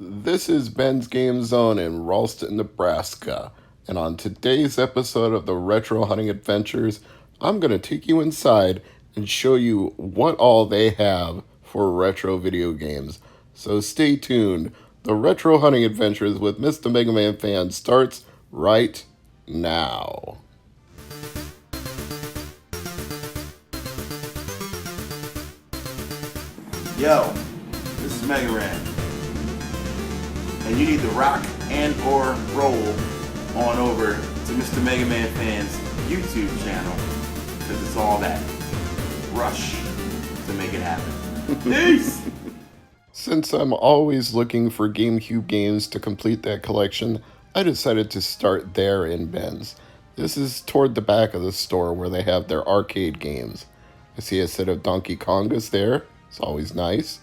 This is Ben's Game Zone in Ralston, Nebraska, and on today's episode of the Retro Hunting Adventures, I'm going to take you inside and show you what all they have for retro video games. So stay tuned. The Retro Hunting Adventures with Mr. Mega Man Fan starts right now. Yo, this is Mega Man, and you need to rock and or roll on over to Mr. Mega Man Fan's YouTube channel, because it's all that rush to make it happen. Peace! Since I'm always looking for GameCube games to complete that collection, I decided to start there in Ben's. This is toward the back of the store where they have their arcade games. I see a set of Donkey Kongas there. It's always nice.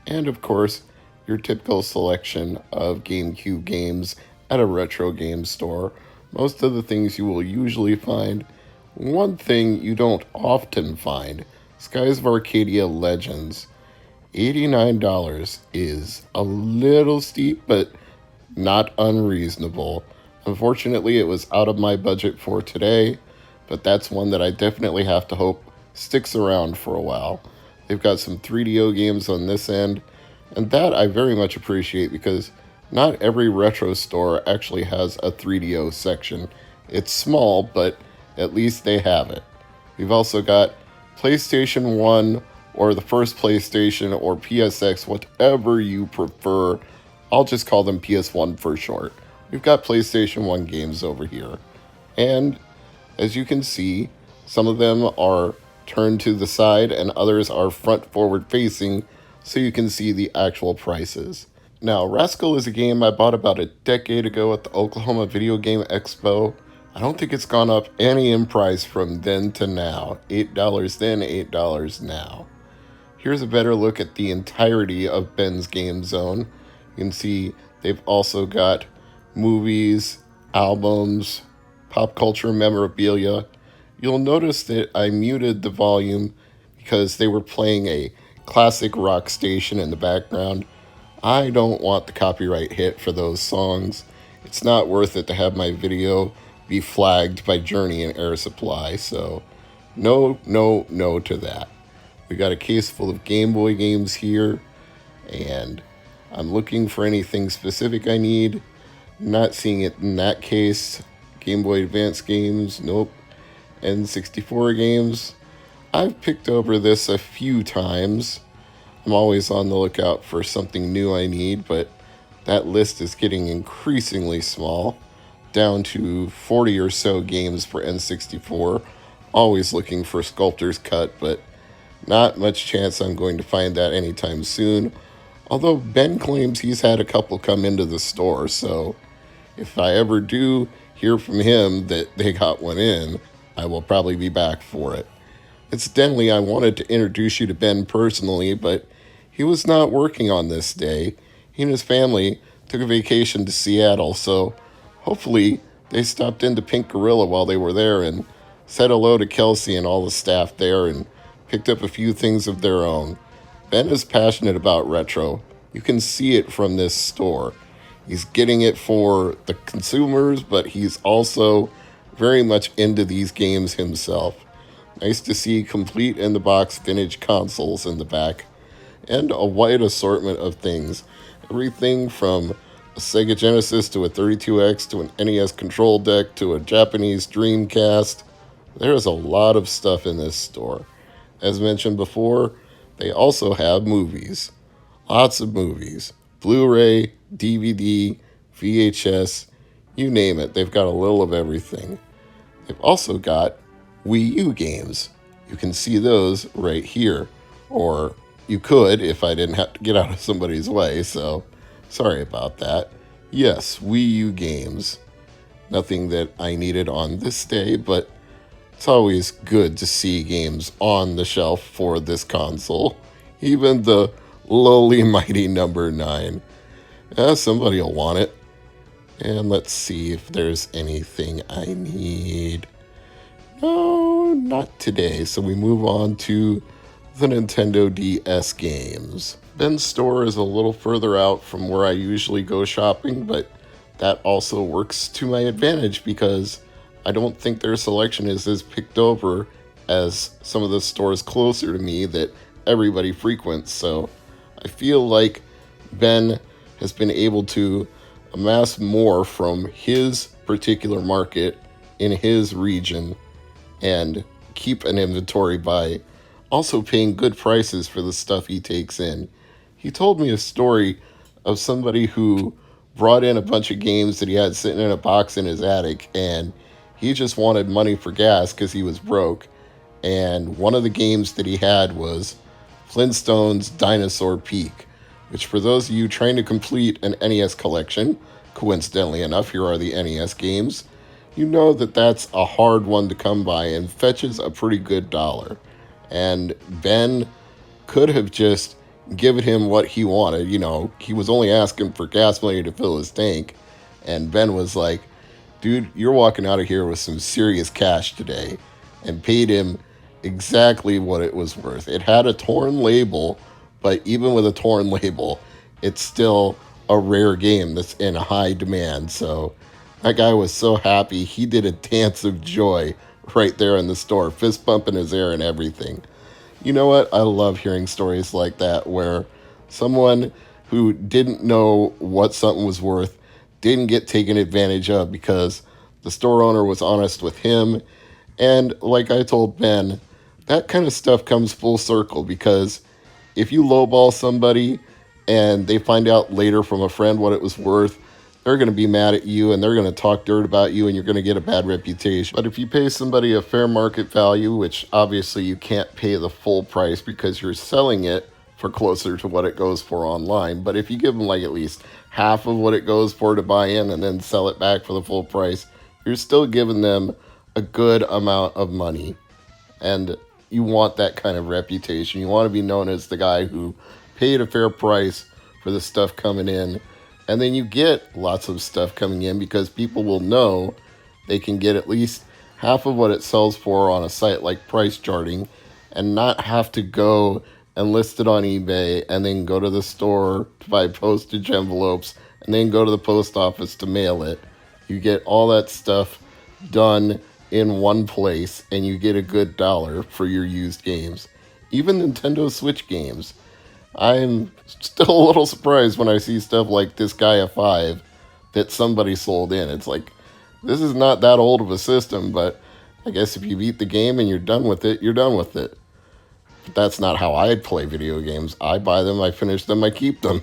And of course, your typical selection of GameCube games at a retro game store. Most of the things you will usually find. One thing you don't often find, Skies of Arcadia Legends. $89 is a little steep, but not unreasonable. Unfortunately, it was out of my budget for today, but that's one that I definitely have to hope sticks around for a while. They've got some 3DO games on this end, and that I very much appreciate because not every retro store actually has a 3DO section. It's small, but at least they have it. We've also got PlayStation 1 or the first PlayStation or PSX, whatever you prefer. I'll just call them PS1 for short. We've got PlayStation 1 games over here. And as you can see, some of them are turned to the side and others are front forward facing so you can see the actual prices. Now, Rascal is a game I bought about a decade ago at the Oklahoma Video Game Expo. I don't think it's gone up any in price from then to now. $8 then, $8 now. Here's a better look at the entirety of Ben's Game Zone. You can see they've also got movies, albums, pop culture memorabilia. You'll notice that I muted the volume because they were playing a classic rock station in the background. I don't want the copyright hit for those songs. It's not worth it to have my video be flagged by Journey and Air Supply, so no to that. We got a case full of Game Boy games here, and I'm looking for anything specific I need. Not seeing it in that case. Game Boy Advance games, nope. N64 games. I've picked over this a few times. I'm always on the lookout for something new I need, but that list is getting increasingly small, down to 40 or so games for N64. Always looking for Sculptor's Cut, but not much chance I'm going to find that anytime soon. Although Ben claims he's had a couple come into the store, so if I ever do hear from him that they got one in, I will probably be back for it. Incidentally, I wanted to introduce you to Ben personally, but he was not working on this day. He and his family took a vacation to Seattle, so hopefully they stopped into Pink Gorilla while they were there and said hello to Kelsey and all the staff there and picked up a few things of their own. Ben is passionate about retro. You can see it from this store. He's getting it for the consumers, but he's also very much into these games himself. Nice to see complete in-the-box vintage consoles in the back, and a wide assortment of things. Everything from a Sega Genesis to a 32X to an NES control deck to a Japanese Dreamcast. There's a lot of stuff in this store. As mentioned before, they also have movies. Lots of movies. Blu-ray, DVD, VHS, you name it. They've got a little of everything. They've also got Wii U games. You can see those right here. Or you could if I didn't have to get out of somebody's way, so sorry about that. Yes, Wii U games. Nothing that I needed on this day, but it's always good to see games on the shelf for this console. Even the lowly mighty number 9. Somebody will want it. And let's see if there's anything I need. No, not today. So we move on to the Nintendo DS games. Ben's store is a little further out from where I usually go shopping, but that also works to my advantage because I don't think their selection is as picked over as some of the stores closer to me that everybody frequents. So I feel like Ben has been able to amass more from his particular market in his region and keep an inventory by also paying good prices for the stuff he takes in. He told me a story of somebody who brought in a bunch of games that he had sitting in a box in his attic, and he just wanted money for gas because he was broke. And one of the games that he had was Flintstones Dinosaur Peak, which, for those of you trying to complete an NES collection, coincidentally enough, here are the NES games, you know that that's a hard one to come by and fetches a pretty good dollar. And Ben could have just given him what he wanted. You know, he was only asking for gas money to fill his tank. And Ben was like, dude, you're walking out of here with some serious cash today. And paid him exactly what it was worth. It had a torn label, but even with a torn label, it's still a rare game that's in high demand. So that guy was so happy. He did a dance of joy right there in the store, fist bumping his air and everything. You know what? I love hearing stories like that where someone who didn't know what something was worth didn't get taken advantage of because the store owner was honest with him. And like I told Ben, that kind of stuff comes full circle because if you lowball somebody and they find out later from a friend what it was worth, they're going to be mad at you and they're going to talk dirt about you and you're going to get a bad reputation. But if you pay somebody a fair market value, which obviously you can't pay the full price because you're selling it for closer to what it goes for online, but if you give them like at least half of what it goes for to buy in and then sell it back for the full price, you're still giving them a good amount of money. And you want that kind of reputation. You want to be known as the guy who paid a fair price for the stuff coming in. And then you get lots of stuff coming in because people will know they can get at least half of what it sells for on a site like Price Charting and not have to go and list it on eBay and then go to the store to buy postage envelopes and then go to the post office to mail it. You get all that stuff done in one place and you get a good dollar for your used games. Even Nintendo Switch games. I'm still a little surprised when I see stuff like this Gaia 5 that somebody sold in. It's like, this is not that old of a system, but I guess if you beat the game and you're done with it, you're done with it. But that's not how I play video games. I buy them, I finish them, I keep them.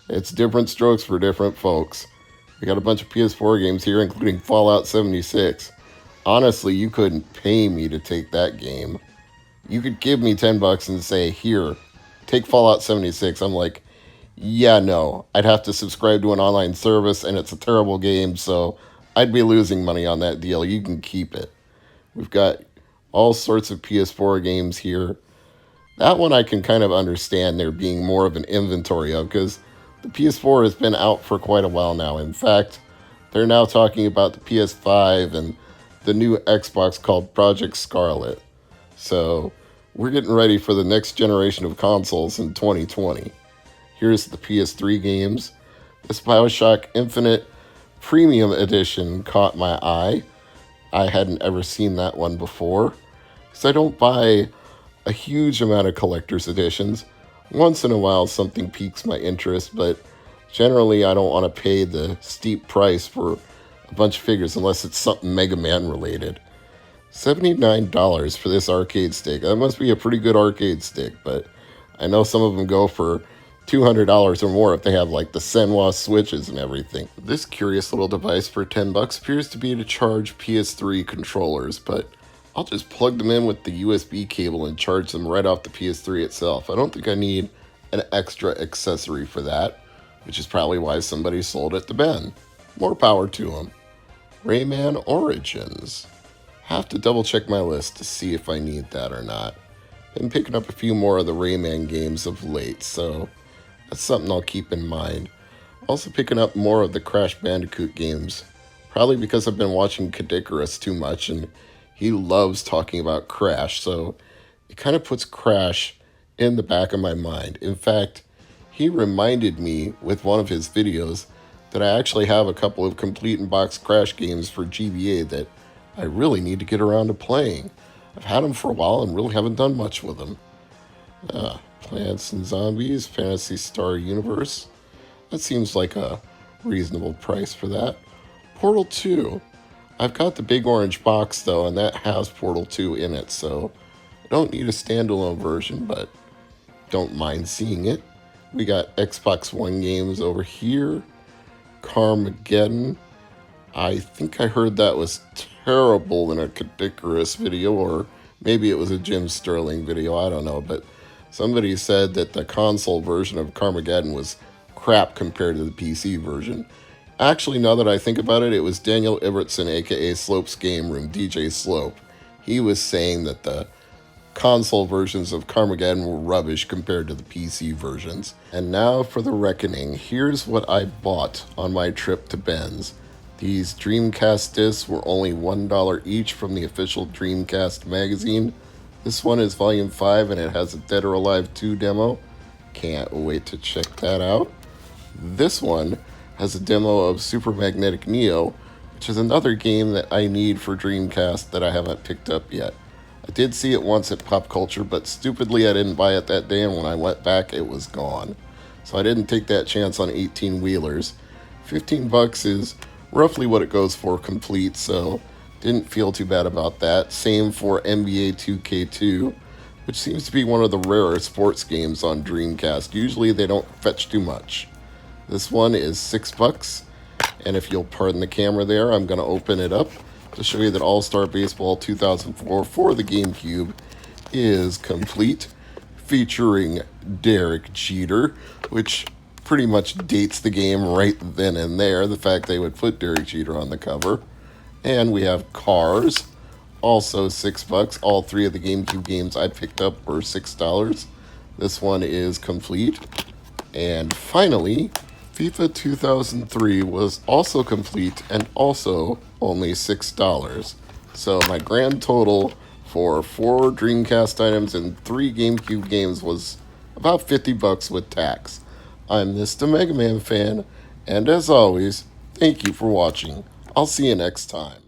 It's different strokes for different folks. We got a bunch of PS4 games here, including Fallout 76. Honestly, you couldn't pay me to take that game. You could give me $10 and say, here, take Fallout 76. I'm like, yeah, no. I'd have to subscribe to an online service, and it's a terrible game, so I'd be losing money on that deal. You can keep it. We've got all sorts of PS4 games here. That one I can kind of understand there being more of an inventory of, because the PS4 has been out for quite a while now. In fact, they're now talking about the PS5 and the new Xbox called Project Scarlet. So we're getting ready for the next generation of consoles in 2020. Here's the PS3 games. This BioShock Infinite Premium Edition caught my eye. I hadn't ever seen that one before, because I don't buy a huge amount of collector's editions. Once in a while something piques my interest, but generally I don't want to pay the steep price for a bunch of figures unless it's something Mega Man related. $79 for this arcade stick. That must be a pretty good arcade stick, but I know some of them go for $200 or more if they have like the Senwa switches and everything. This curious little device for $10 appears to be to charge PS3 controllers, but I'll just plug them in with the USB cable and charge them right off the PS3 itself. I don't think I need an extra accessory for that, which is probably why somebody sold it to Ben. More power to them. Rayman Origins. Have to double check my list to see if I need that or not. Been picking up a few more of the Rayman games of late, so that's something I'll keep in mind. Also picking up more of the Crash Bandicoot games, probably because I've been watching Kid Icarus too much and he loves talking about Crash, so it kind of puts Crash in the back of my mind. In fact, he reminded me with one of his videos that I actually have a couple of complete in box Crash games for GBA that I really need to get around to playing. I've had them for a while and really haven't done much with them. Plants and Zombies, Phantasy Star Universe. That seems like a reasonable price for that. Portal 2. I've got the big orange box though, and that has Portal 2 in it, so I don't need a standalone version, but don't mind seeing it. We got Xbox One games over here. Carmageddon. I think I heard that was terrible in a Kadikarus video, or maybe it was a Jim Sterling video, I don't know, but somebody said that the console version of Carmageddon was crap compared to the PC version. Actually, now that I think about it, it was Daniel Iverson, aka Slope's Game Room, DJ Slope. He was saying that the console versions of Carmageddon were rubbish compared to the PC versions. And now for the reckoning. Here's what I bought on my trip to Ben's. These Dreamcast discs were only $1 each from the official Dreamcast magazine. This one is Volume 5 and it has a Dead or Alive 2 demo. Can't wait to check that out. This one has a demo of Super Magnetic Neo, which is another game that I need for Dreamcast that I haven't picked up yet. I did see it once at Pop Culture, but stupidly I didn't buy it that day, and when I went back, it was gone. So I didn't take that chance on 18-wheelers. $15 is roughly what it goes for complete, so didn't feel too bad about that. Same for NBA 2K2, which seems to be one of the rarer sports games on Dreamcast. Usually they don't fetch too much. This one is $6, and if you'll pardon the camera there, I'm going to open it up to show you that All-Star Baseball 2004 for the GameCube is complete, featuring Derek Jeter, which pretty much dates the game right then and there, the fact they would put Derek Jeter on the cover. And we have Cars, also $6. All three of the GameCube games I picked up were $6. This one is complete. And finally, FIFA 2003 was also complete and also only $6. So my grand total for 4 Dreamcast items and 3 GameCube games was about $50 with tax. I'm Mr. Mega Man fan, and as always, thank you for watching. I'll see you next time.